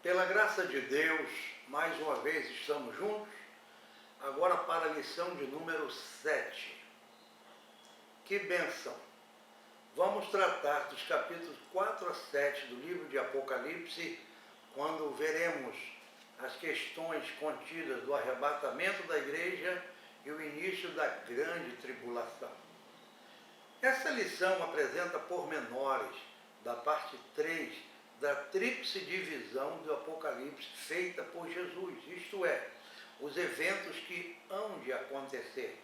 Pela graça de Deus, mais uma vez estamos juntos, agora para a lição de número 7. Que bênção! Vamos tratar dos capítulos 4 a 7 do livro de Apocalipse, quando veremos as questões contidas do arrebatamento da igreja e o início da grande tribulação. Essa lição apresenta pormenores da parte 3 da tríplice divisão do Apocalipse feita por Jesus, isto é, os eventos que hão de acontecer,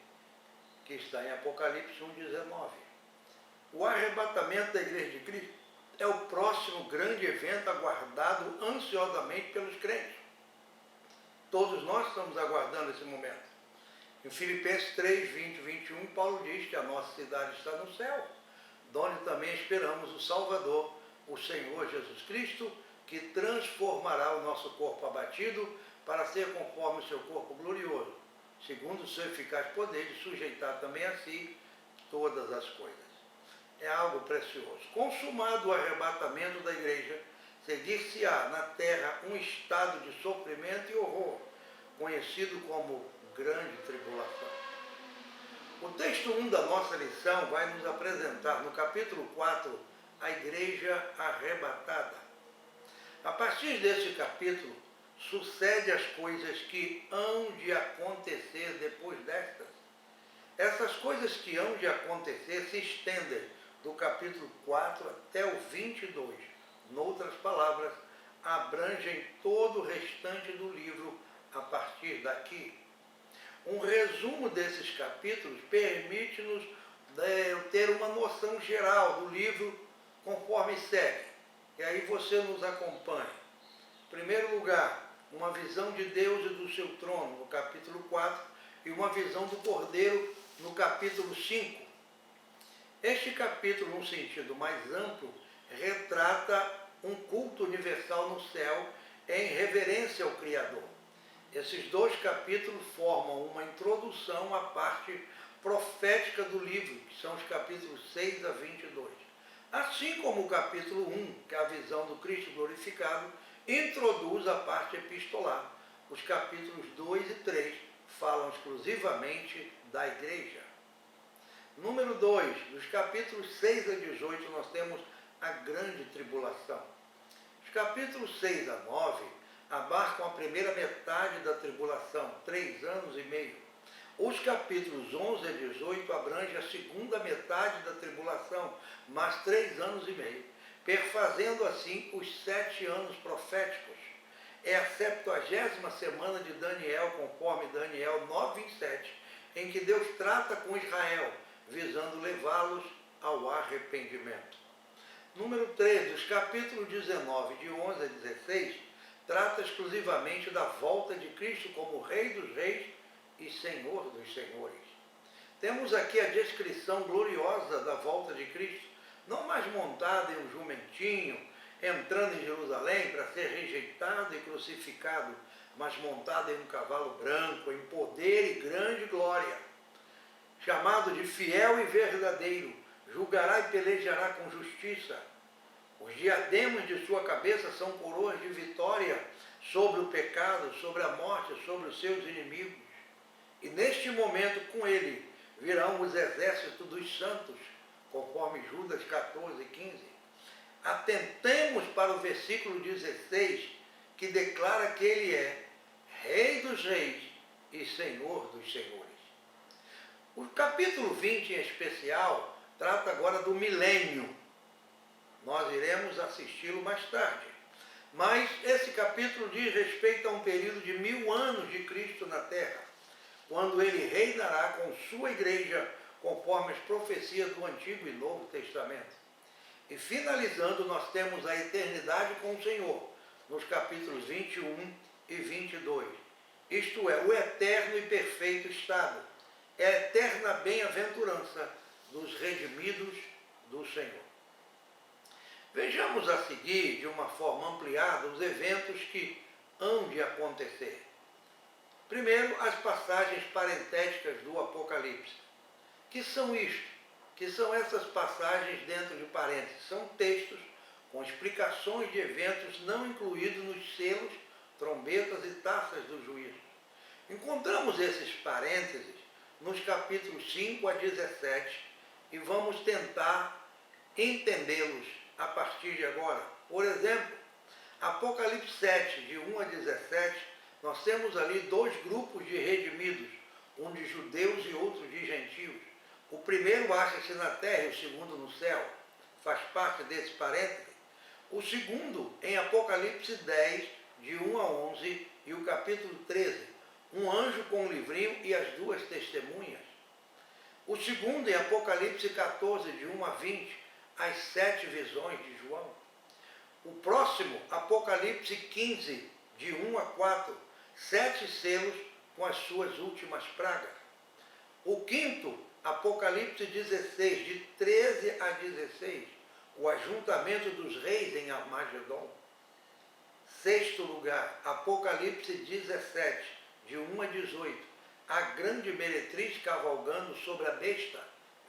que está em Apocalipse 1,19. O arrebatamento da igreja de Cristo é o próximo grande evento aguardado ansiosamente pelos crentes. Todos nós estamos aguardando esse momento. Em Filipenses 3, 20 e 21, Paulo diz que a nossa cidade está no céu, donde também esperamos o Salvador, o Senhor Jesus Cristo, que transformará o nosso corpo abatido para ser conforme o seu corpo glorioso, segundo o seu eficaz poder de sujeitar também a si todas as coisas. É algo precioso. Consumado o arrebatamento da igreja, seguir-se-á na terra um estado de sofrimento e horror, conhecido como grande tribulação. O texto 1 da nossa lição vai nos apresentar no capítulo 4 a igreja arrebatada. A partir desse capítulo, sucede as coisas que hão de acontecer depois destas. Essas coisas que hão de acontecer se estendem do capítulo 4 até o 22. Noutras palavras, abrangem todo o restante do livro a partir daqui. Um resumo desses capítulos permite-nos ter uma noção geral do livro conforme segue. E aí você nos acompanha. Em primeiro lugar, uma visão de Deus e do seu trono, no capítulo 4, e uma visão do Cordeiro, no capítulo 5. Este capítulo, num sentido mais amplo, retrata um culto universal no céu em reverência ao Criador. Esses dois capítulos formam uma introdução à parte profética do livro, que são os capítulos 6 a 22. Assim como o capítulo 1, que é a visão do Cristo glorificado, introduz a parte epistolar. Os capítulos 2 e 3 falam exclusivamente da igreja. Número 2, dos capítulos 6 a 18, nós temos a grande tribulação. Os capítulos 6 a 9 abarcam a primeira metade da tribulação, 3 anos e meio. Os capítulos 11 a 18 abrangem a segunda metade da tribulação, mais 3 anos e meio, perfazendo assim os 7 anos proféticos. É a 70ª semana de Daniel, conforme Daniel 9, 27, em que Deus trata com Israel, visando levá-los ao arrependimento. Número 3, dos capítulos 19, de 11 a 16, trata exclusivamente da volta de Cristo como Rei dos Reis e Senhor dos Senhores. Temos aqui a descrição gloriosa da volta de Cristo, não mais montado em um jumentinho, entrando em Jerusalém para ser rejeitado e crucificado, mas montado em um cavalo branco, em poder e grande glória. Chamado de fiel e verdadeiro, julgará e pelejará com justiça. Os diademas de sua cabeça são coroas de vitória sobre o pecado, sobre a morte, sobre os seus inimigos. E neste momento, com ele, virão os exércitos dos santos, conforme Judas 14, 15. Atentemos para o versículo 16, que declara que ele é Rei dos Reis e Senhor dos Senhores. O capítulo 20, em especial, trata agora do milênio. Nós iremos assisti-lo mais tarde. Mas esse capítulo diz respeito a um período de 1000 anos de Cristo na Terra, quando ele reinará com sua igreja, conforme as profecias do Antigo e Novo Testamento. E finalizando, nós temos a eternidade com o Senhor, nos capítulos 21 e 22. Isto é, o eterno e perfeito estado. É a eterna bem-aventurança dos redimidos do Senhor. Vejamos a seguir, de uma forma ampliada, os eventos que hão de acontecer. Primeiro, as passagens parentéticas do Apocalipse. Que são isto? Que são essas passagens dentro de parênteses? São textos com explicações de eventos não incluídos nos selos, trombetas e taças do juízo. Encontramos esses parênteses nos capítulos 5 a 17 e vamos tentar entendê-los a partir de agora. Por exemplo, Apocalipse 7, de 1 a 17, nós temos ali dois grupos de redimidos, um de judeus e outro de gentios. O primeiro acha-se na terra e o segundo no céu. Faz parte desse parêntese. O segundo, em Apocalipse 10, de 1 a 11, e o capítulo 13, um anjo com um livrinho e as duas testemunhas. O segundo, em Apocalipse 14, de 1 a 20, as 7 visões de João. O próximo, Apocalipse 15, de 1 a 4, 7 selos com as suas últimas pragas. O quinto, Apocalipse 16, de 13 a 16, o ajuntamento dos reis em Armagedon. Sexto lugar, Apocalipse 17, de 1 a 18, a grande meretriz cavalgando sobre a besta,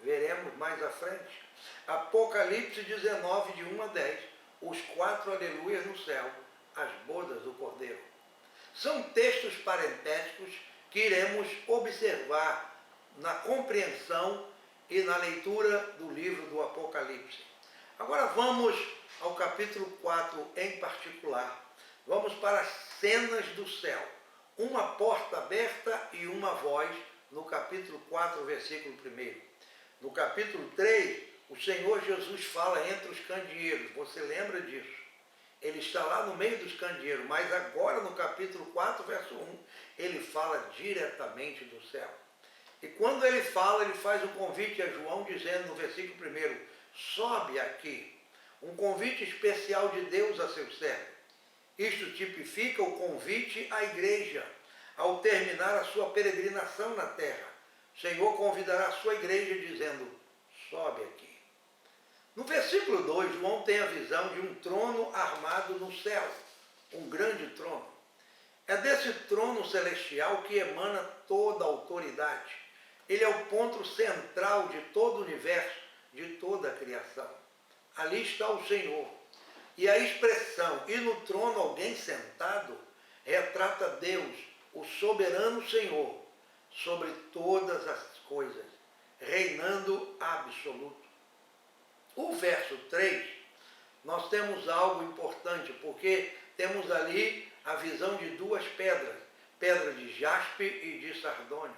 veremos mais à frente. Apocalipse 19, de 1 a 10, os 4 aleluias no céu, as bodas do Cordeiro. São textos parentéticos que iremos observar na compreensão e na leitura do livro do Apocalipse. Agora vamos ao capítulo 4 em particular. Vamos para as cenas do céu. Uma porta aberta e uma voz, no capítulo 4, versículo 1. No capítulo 3, o Senhor Jesus fala entre os candeeiros. Você lembra disso? Ele está lá no meio dos candeeiros, mas agora no capítulo 4, verso 1, ele fala diretamente do céu. E quando ele fala, ele faz um convite a João, dizendo no versículo 1, sobe aqui. Um convite especial de Deus a seu servo. Isto tipifica o convite à igreja, ao terminar a sua peregrinação na terra. O Senhor convidará a sua igreja dizendo, sobe aqui. No versículo 2, João tem a visão de um trono armado no céu, um grande trono. É desse trono celestial que emana toda a autoridade. Ele é o ponto central de todo o universo, de toda a criação. Ali está o Senhor. E a expressão, e no trono alguém sentado, retrata Deus, o soberano Senhor, sobre todas as coisas, reinando absoluto. O verso 3, nós temos algo importante, porque temos ali a visão de duas pedras, pedra de jaspe e de sardônio.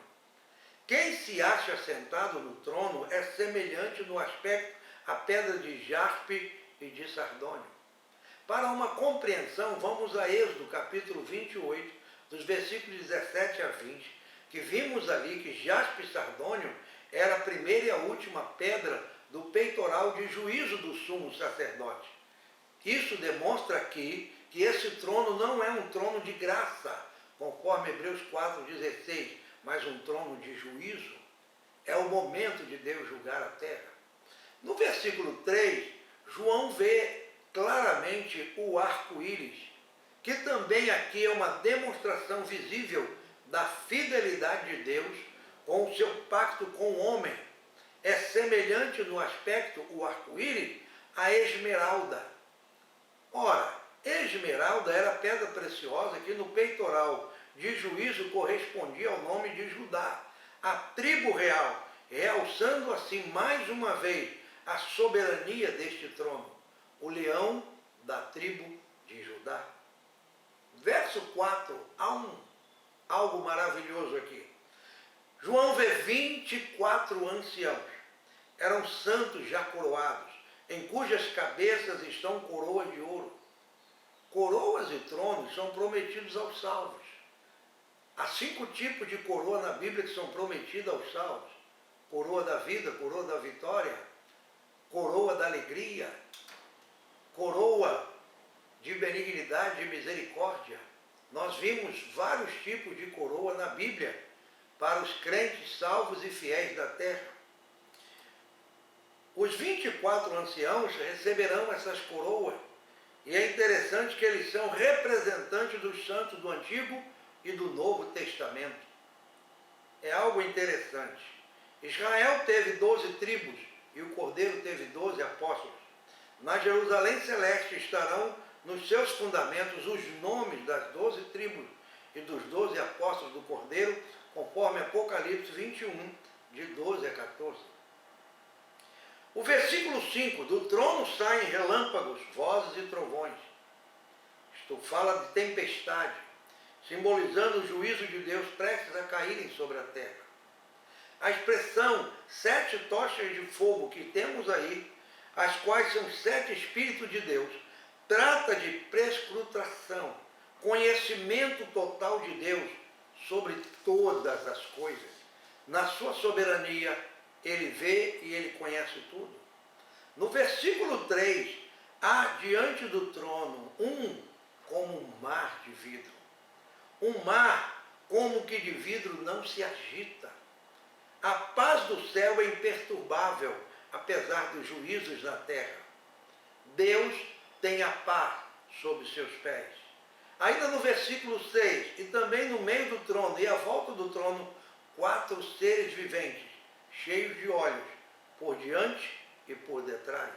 Quem se acha sentado no trono é semelhante no aspecto à pedra de jaspe e de sardônio. Para uma compreensão, vamos a Êxodo, capítulo 28, dos versículos 17 a 20, que vimos ali que jaspe e sardônio era a primeira e a última pedra do peitoral de juízo do sumo sacerdote. Isso demonstra aqui que esse trono não é um trono de graça, conforme Hebreus 4,16, mas um trono de juízo. É o momento de Deus julgar a terra. No versículo 3, João vê claramente o arco-íris, que também aqui é uma demonstração visível da fidelidade de Deus com o seu pacto com o homem. É semelhante no aspecto, o arco-íris, à esmeralda. Ora, esmeralda era a pedra preciosa que no peitoral de juízo correspondia ao nome de Judá, a tribo real, realçando assim mais uma vez a soberania deste trono, o leão da tribo de Judá. Verso 4, há algo maravilhoso aqui. João vê 24 anciãos, eram santos já coroados, em cujas cabeças estão coroas de ouro. Coroas e tronos são prometidos aos salvos. Há 5 tipos de coroa na Bíblia que são prometidas aos salvos. Coroa da vida, coroa da vitória, coroa da alegria, coroa de benignidade e misericórdia. Nós vimos vários tipos de coroa na Bíblia para os crentes salvos e fiéis da terra. Os 24 anciãos receberão essas coroas, e é interessante que eles são representantes dos santos do Antigo e do Novo Testamento. É algo interessante. Israel teve 12 tribos e o Cordeiro teve 12 apóstolos. Na Jerusalém Celeste estarão nos seus fundamentos os nomes das 12 tribos e dos 12 apóstolos do Cordeiro, conforme Apocalipse 21, de 12 a 14. O versículo 5, do trono saem relâmpagos, vozes e trovões. Isto fala de tempestade, simbolizando o juízo de Deus prestes a caírem sobre a terra. A expressão 7 tochas de fogo que temos aí, as quais são 7 Espíritos de Deus, trata de prescrutação, conhecimento total de Deus sobre todas as coisas. Na sua soberania, ele vê e ele conhece tudo. No versículo 3, há diante do trono como um mar de vidro. Um mar como que de vidro não se agita. A paz do céu é imperturbável, apesar dos juízos na terra. Deus tem a paz sob seus pés. Ainda no versículo 6, e também no meio do trono e à volta do trono, 4 seres viventes, cheios de olhos, por diante e por detrás.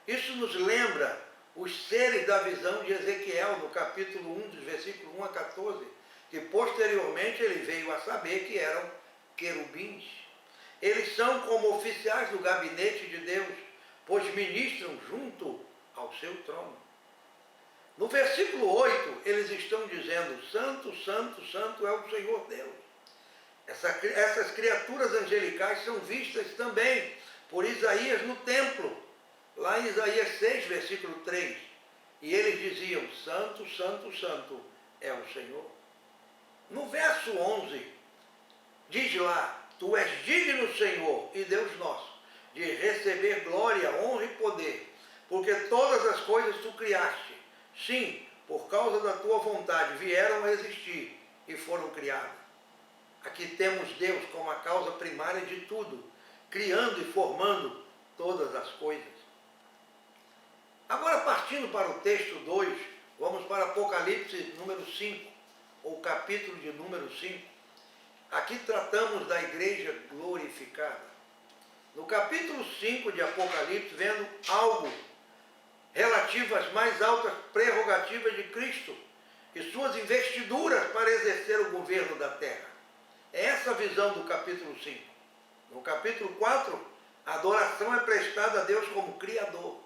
Isso nos lembra os seres da visão de Ezequiel, no capítulo 1, dos versículos 1 a 14, que posteriormente ele veio a saber que eram querubins. Eles são como oficiais do gabinete de Deus, pois ministram junto ao seu trono. No versículo 8, eles estão dizendo: Santo, Santo, Santo é o Senhor Deus. Essas criaturas angelicais são vistas também por Isaías no templo, lá em Isaías 6, versículo 3. E eles diziam: Santo, Santo, Santo é o Senhor. No verso 11, diz lá: Tu és digno, Senhor e Deus nosso, de receber glória, honra e poder, porque todas as coisas tu criaste. Sim, por causa da tua vontade vieram a existir e foram criadas. Aqui temos Deus como a causa primária de tudo, criando e formando todas as coisas. Agora, partindo para o texto 2, vamos para Apocalipse número 5, ou capítulo de número 5. Aqui tratamos da igreja glorificada. No capítulo 5 de Apocalipse, vendo algo relativo às mais altas prerrogativas de Cristo e suas investiduras para exercer o governo da terra. É essa a visão do capítulo 5. No capítulo 4, a adoração é prestada a Deus como Criador.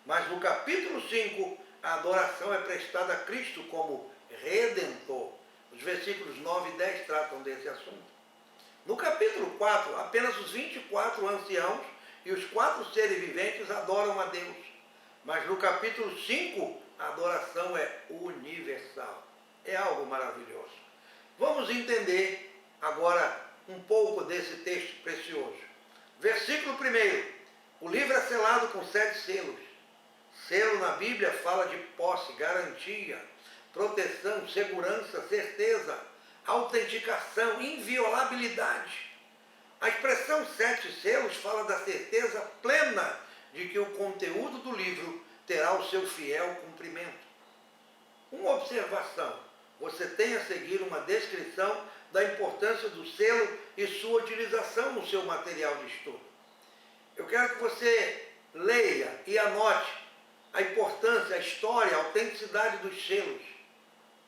Mas no capítulo 5, a adoração é prestada a Cristo como Redentor. Os versículos 9 e 10 tratam desse assunto. No capítulo 4, apenas os 24 anciãos e os 4 seres viventes adoram a Deus. Mas no capítulo 5, a adoração é universal. É algo maravilhoso. Vamos entender agora um pouco desse texto precioso. Versículo 1. O livro é selado com 7 selos. Selo na Bíblia fala de posse, garantia, proteção, segurança, certeza, autenticação, inviolabilidade. A expressão 7 selos fala da certeza plena de que o conteúdo do livro terá o seu fiel cumprimento. Uma observação: você tem a seguir uma descrição da importância do selo e sua utilização no seu material de estudo. Eu quero que você leia e anote a importância, a história, a autenticidade dos selos.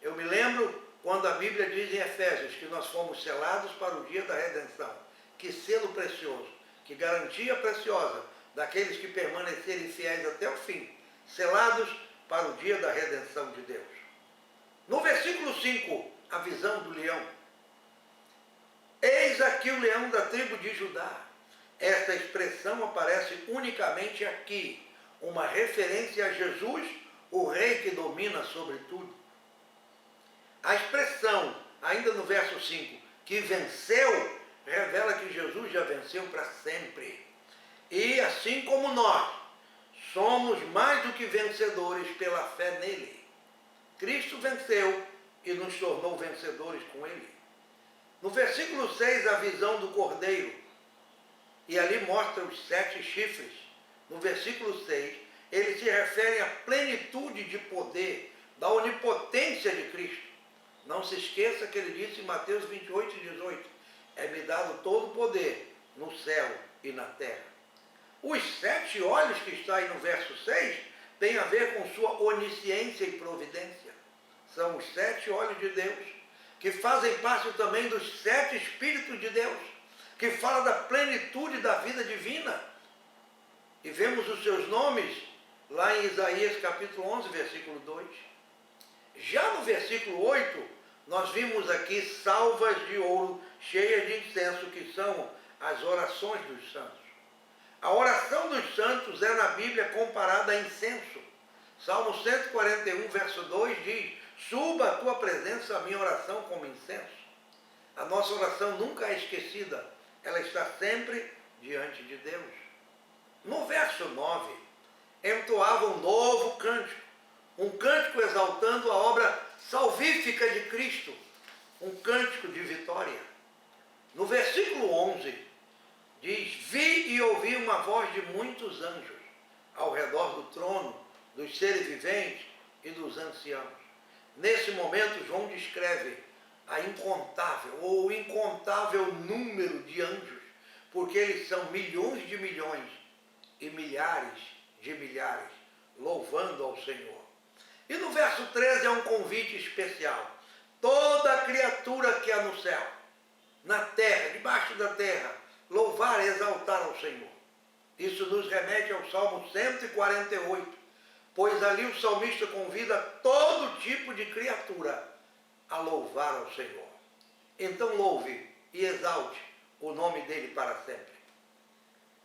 Eu me lembro quando a Bíblia diz em Efésios que nós fomos selados para o dia da redenção. Que selo precioso, que garantia preciosa daqueles que permanecerem fiéis até o fim, selados para o dia da redenção de Deus. No versículo 5, a visão do leão. Eis aqui o leão da tribo de Judá. Esta expressão aparece unicamente aqui, uma referência a Jesus, o rei que domina sobre tudo. A expressão, ainda no verso 5, que venceu, revela que Jesus já venceu para sempre. E assim como nós, somos mais do que vencedores pela fé nele. Cristo venceu e nos tornou vencedores com ele. No versículo 6, a visão do cordeiro. E ali mostra os 7 chifres. No versículo 6, ele se refere à plenitude de poder, da onipotência de Cristo. Não se esqueça que ele disse em Mateus 28 e 18, é-me dado todo o poder no céu e na terra. Os 7 olhos que está aí no verso 6 tem a ver com sua onisciência e providência. São os 7 olhos de Deus, que fazem parte também dos 7 Espíritos de Deus, que fala da plenitude da vida divina. E vemos os seus nomes lá em Isaías capítulo 11, versículo 2. Já no versículo 8, nós vimos aqui salvas de ouro cheias de incenso, que são as orações dos santos. A oração dos santos é na Bíblia comparada a incenso. Salmo 141, verso 2 diz: suba a tua presença a minha oração como incenso. A nossa oração nunca é esquecida, ela está sempre diante de Deus. No verso 9, entoava um novo cântico, um cântico exaltando a obra salvífica de Cristo, um cântico de vitória. No versículo 11, diz: vi e ouvi uma voz de muitos anjos ao redor do trono, dos seres viventes e dos anciãos. Nesse momento, João descreve a incontável ou o incontável número de anjos, porque eles são milhões de milhões e milhares de milhares, louvando ao Senhor. E no verso 13 é um convite especial. Toda criatura que há no céu, na terra, debaixo da terra, louvar e exaltar ao Senhor. Isso nos remete ao Salmo 148, pois ali o salmista convida todo tipo de criatura a louvar ao Senhor. Então louve e exalte o nome dele para sempre.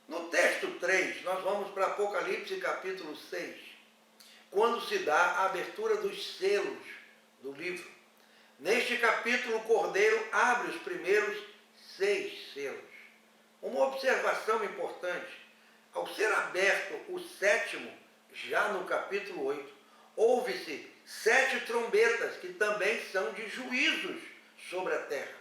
No texto 3, nós vamos para Apocalipse capítulo 6, quando se dá a abertura dos selos do livro. Neste capítulo, o Cordeiro abre os primeiros 6 selos. Uma observação importante: ao ser aberto o 7º, já no capítulo 8, ouve-se 7 trombetas, que também são de juízos sobre a terra.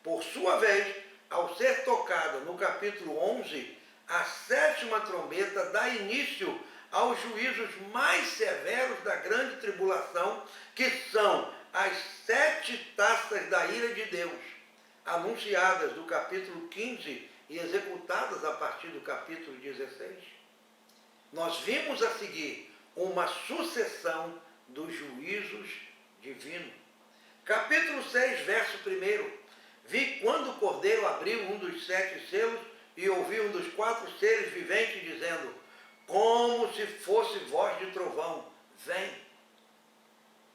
Por sua vez, ao ser tocada no capítulo 11, a 7ª trombeta dá início aos juízos mais severos da grande tribulação, que são as 7 taças da ira de Deus, anunciadas do capítulo 15 e executadas a partir do capítulo 16. Nós vimos a seguir uma sucessão dos juízos divinos. Capítulo 6, verso 1. Vi quando o Cordeiro abriu um dos 7 selos e ouvi um dos 4 seres viventes dizendo, como se fosse voz de trovão, vem.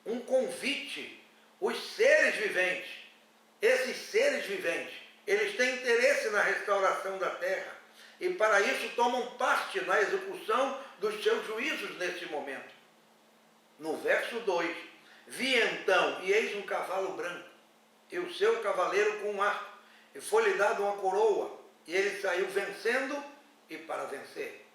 Um convite. Os seres viventes, esses seres viventes, eles têm interesse na restauração da terra e para isso tomam parte na execução dos seus juízos nesse momento. No verso 2, vi então, e eis um cavalo branco, e o seu cavaleiro com um arco, e foi-lhe dado uma coroa, e ele saiu vencendo e para vencer.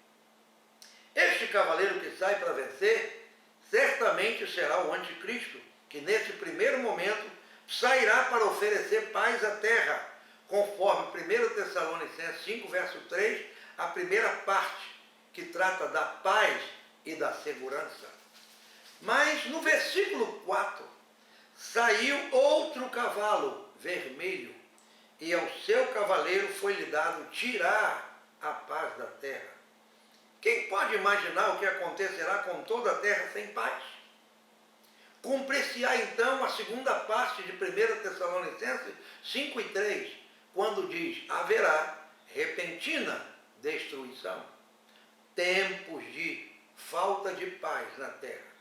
Este cavaleiro que sai para vencer, certamente será o anticristo, que nesse primeiro momento sairá para oferecer paz à terra, conforme 1 Tessalonicenses 5, verso 3, a primeira parte, que trata da paz e da segurança. Mas no versículo 4, saiu outro cavalo vermelho, e ao seu cavaleiro foi-lhe dado tirar a paz da terra. Quem pode imaginar o que acontecerá com toda a terra sem paz? Cumprir-se-á então a segunda parte de 1 Tessalonicenses 5 e 3, quando diz, haverá repentina destruição, tempos de falta de paz na terra.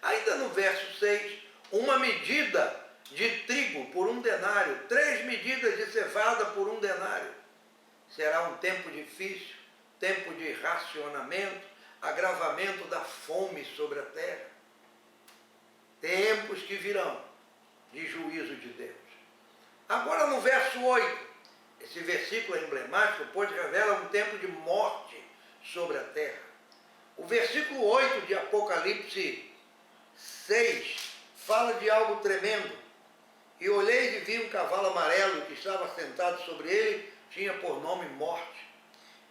Ainda no verso 6, uma medida de trigo por 1 denário, 3 medidas de cevada por 1 denário. Será um tempo difícil, tempo de racionamento, agravamento da fome sobre a terra. Tempos que virão de juízo de Deus. Agora no verso 8, esse versículo é emblemático, pois revela um tempo de morte sobre a terra. O versículo 8 de Apocalipse 6 fala de algo tremendo. E olhei e vi um cavalo amarelo que estava sentado sobre ele, tinha por nome Morte.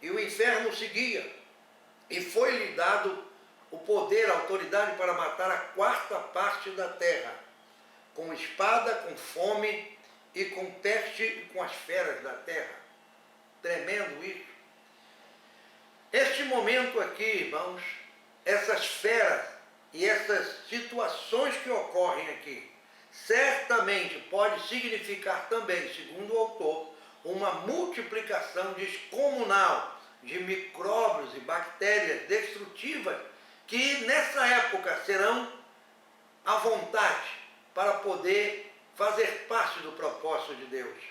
E o inferno o seguia, e foi-lhe dado o poder, a autoridade para matar a 4ª parte da terra, com espada, com fome e com peste e com as feras da terra. Tremendo isso. Este momento aqui, irmãos, essas feras e essas situações que ocorrem aqui, certamente pode significar também, segundo o autor, uma multiplicação descomunal de micróbios e bactérias destrutivas que nessa época serão à vontade para poder fazer parte do propósito de Deus.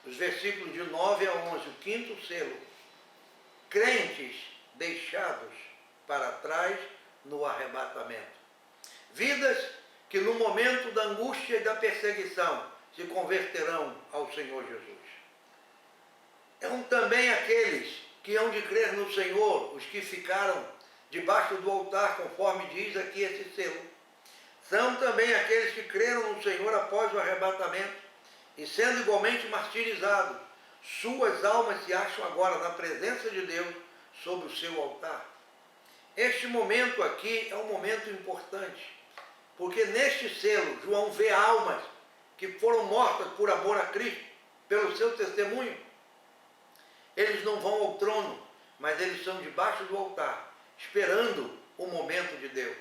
Os versículos de 9 a 11, o quinto selo, crentes deixados para trás no arrebatamento. Vidas que no momento da angústia e da perseguição se converterão ao Senhor Jesus. São também aqueles que hão de crer no Senhor, os que ficaram debaixo do altar, conforme diz aqui esse selo. São também aqueles que creram no Senhor após o arrebatamento e sendo igualmente martirizados, suas almas se acham agora na presença de Deus sobre o seu altar. Este momento aqui é um momento importante, porque neste selo João vê almas que foram mortas por amor a Cristo, pelo seu testemunho. Eles não vão ao trono, mas eles estão debaixo do altar, esperando o momento de Deus.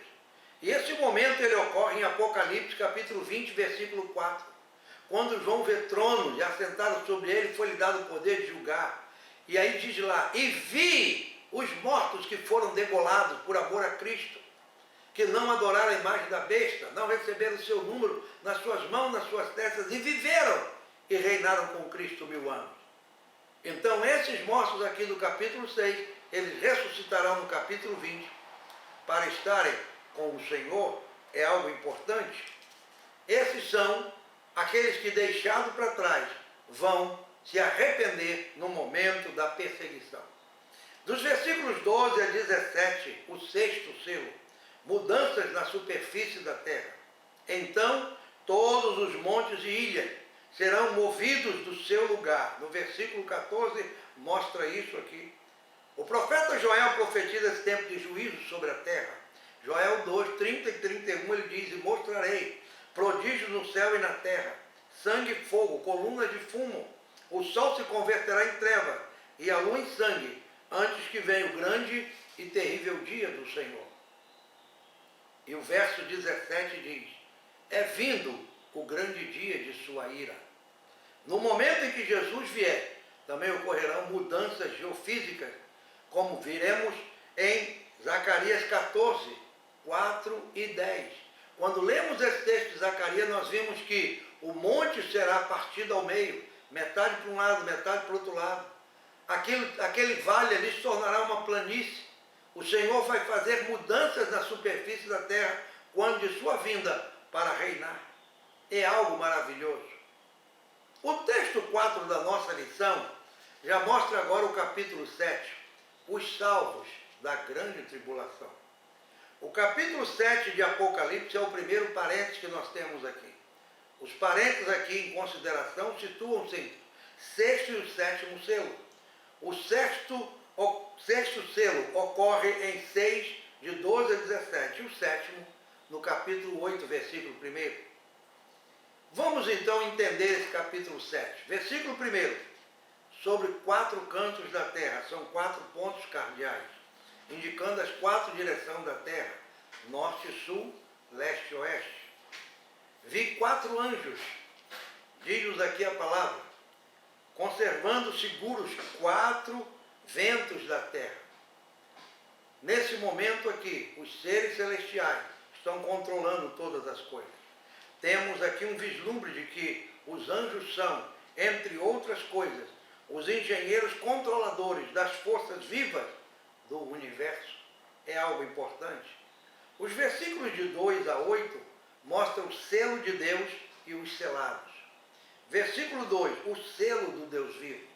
E esse momento ele ocorre em Apocalipse capítulo 20, versículo 4. Quando João vê tronos e assentado sobre ele, foi-lhe dado o poder de julgar. E aí diz lá, e vi os mortos que foram degolados por amor a Cristo, que não adoraram a imagem da besta, não receberam o seu número nas suas mãos, nas suas testas, e viveram e reinaram com Cristo 1000 anos. Então esses mortos aqui do capítulo 6, eles ressuscitarão no capítulo 20, para estarem com o Senhor, é algo importante. Esses são aqueles que deixados para trás vão se arrepender no momento da perseguição. Dos versículos 12 a 17, o sexto selo, mudanças na superfície da terra. Então todos os montes e ilhas serão movidos do seu lugar. No versículo 14 mostra isso aqui. O profeta Joel profetiza esse tempo de juízo sobre a terra. Joel 2, 30 e 31, ele diz, e mostrarei prodígios no céu e na terra, sangue e fogo, colunas de fumo. O sol se converterá em treva e a lua em sangue, antes que venha o grande e terrível dia do Senhor. E o verso 17 diz, é vindo o grande dia de sua ira. No momento em que Jesus vier, também ocorrerão mudanças geofísicas, como viremos em Zacarias 14, 4 e 10. Quando lemos esse texto de Zacarias, nós vimos que o monte será partido ao meio, metade para um lado, metade para o outro lado. Aquele vale ali se tornará uma planície. O Senhor vai fazer mudanças na superfície da terra quando de sua vinda para reinar. É algo maravilhoso. O texto 4 da nossa lição já mostra agora o capítulo 7, os salvos da grande tribulação. O capítulo 7 de Apocalipse é o primeiro parênteses que nós temos aqui. Os parênteses aqui em consideração situam-se entre sexto e o sétimo selo. O sexto selo ocorre em 6, de 12 a 17, e o sétimo no capítulo 8, versículo 1. Vamos então entender esse capítulo 7. Versículo 1, sobre 4 cantos da terra, são 4 pontos cardeais, indicando as 4 direções da terra, norte, sul, leste e oeste. Vi 4 anjos, diz-nos aqui a palavra, conservando seguros 4 ventos da terra. Nesse momento aqui, os seres celestiais estão controlando todas as coisas. Temos aqui um vislumbre de que os anjos são, entre outras coisas, os engenheiros controladores das forças vivas do universo. É algo importante. Os versículos de 2 a 8 mostram o selo de Deus e os selados. Versículo 2, o selo do Deus vivo.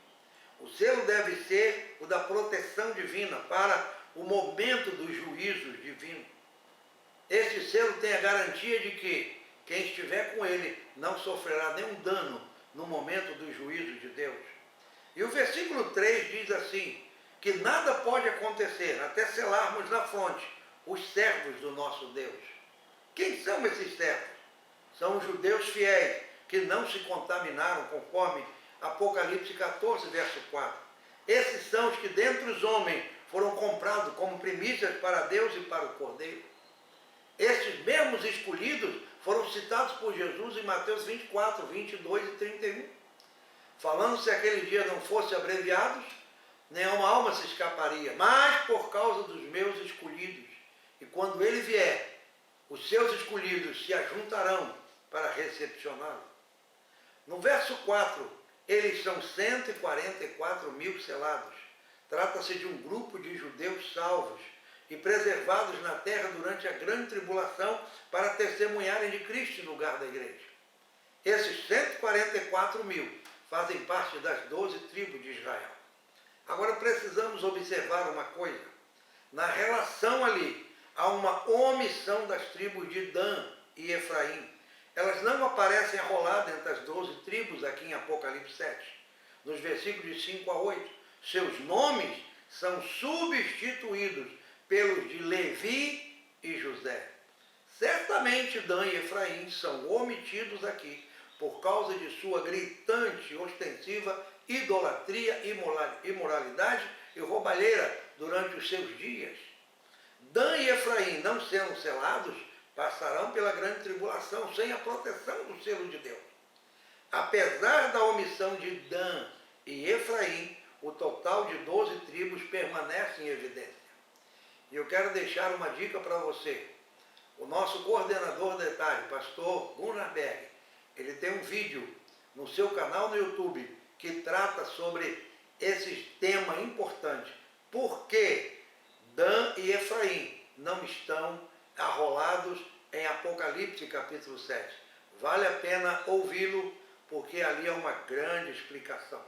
O selo deve ser o da proteção divina para o momento dos juízos divinos. Esse selo tem a garantia de que quem estiver com ele não sofrerá nenhum dano no momento dos juízos de Deus. E o versículo 3 diz assim, que nada pode acontecer até selarmos na fronte os servos do nosso Deus. Quem são esses servos? São os judeus fiéis, que não se contaminaram, conforme Apocalipse 14, verso 4. Esses são são os que dentre os homens foram comprados como primícias para Deus e para o Cordeiro. Esses mesmos escolhidos foram citados por Jesus em Mateus 24, 22 e 31. Falando se aquele dia não fosse abreviado, nenhuma alma se escaparia, mas por causa dos meus escolhidos. E quando ele vier, os seus escolhidos se ajuntarão para recepcioná-lo. No verso 4, eles são 144 mil selados. Trata-se de um grupo de judeus salvos e preservados na terra durante a grande tribulação para testemunharem de Cristo em lugar da igreja. Esses 144 mil fazem parte das 12 tribos de Israel. Agora precisamos observar uma coisa. Na relação ali, há uma omissão das tribos de Dan e Efraim. Elas não aparecem arroladas entre as 12 tribos aqui em Apocalipse 7. Nos versículos de 5 a 8, seus nomes são substituídos pelos de Levi e José. Certamente Dan e Efraim são omitidos aqui por causa de sua gritante, ostensiva idolatria, imoralidade e roubalheira durante os seus dias. Dan e Efraim, não sendo selados, passarão pela grande tribulação sem a proteção do selo de Deus. Apesar da omissão de Dan e Efraim, o total de 12 tribos permanece em evidência. E eu quero deixar uma dica para você. O nosso coordenador de detalhe, pastor Gunnar Berg, ele tem um vídeo no seu canal no YouTube que trata sobre esse tema importante. Por que Dan e Efraim não estão arrolados em Apocalipse capítulo 7? Vale a pena ouvi-lo, porque ali é uma grande explicação.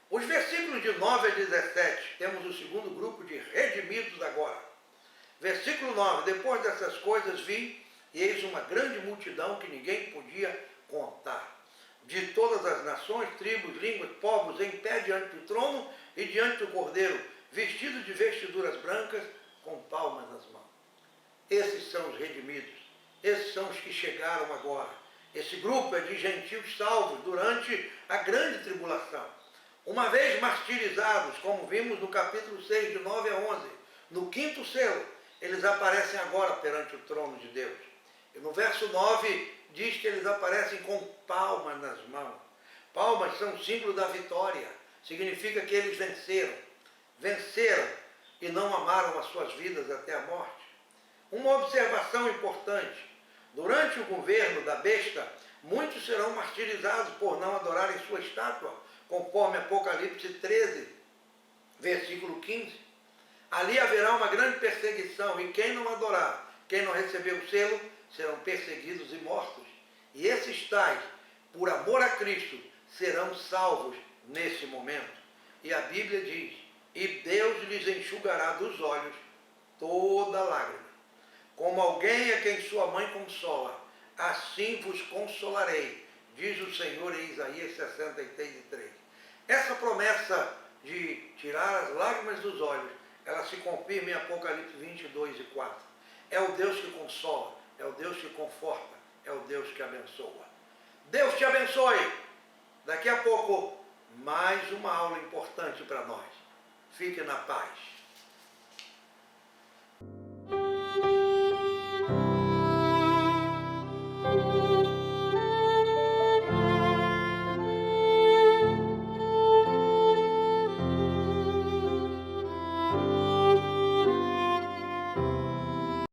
Os versículos de 9 a 17, temos o segundo grupo de redimidos agora. Versículo 9, depois dessas coisas vi, e eis uma grande multidão que ninguém podia contar. De todas as nações, tribos, línguas, povos, em pé diante do trono e diante do Cordeiro, vestidos de vestiduras brancas, com palmas nas mãos. Esses são os redimidos, esses são os que chegaram agora. Esse grupo é de gentios salvos durante a grande tribulação. Uma vez martirizados, como vimos no capítulo 6, de 9 a 11, no quinto selo, eles aparecem agora perante o trono de Deus. E no verso 9 diz que eles aparecem com palmas nas mãos. Palmas são símbolo da vitória. Significa que eles venceram. Venceram e não amaram as suas vidas até a morte. Uma observação importante. Durante o governo da besta, muitos serão martirizados por não adorarem sua estátua, conforme Apocalipse 13, versículo 15. Ali haverá uma grande perseguição, e quem não adorar, quem não receber o selo, serão perseguidos e mortos. E esses tais, por amor a Cristo, serão salvos nesse momento. E a Bíblia diz, e Deus lhes enxugará dos olhos toda lágrima. Como alguém a quem sua mãe consola, assim vos consolarei, diz o Senhor em Isaías 63. Essa promessa de tirar as lágrimas dos olhos, ela se confirma em Apocalipse 22 e 4. É o Deus que consola, é o Deus que conforta, é o Deus que abençoa. Deus te abençoe! Daqui a pouco, mais uma aula importante para nós. Fique na paz.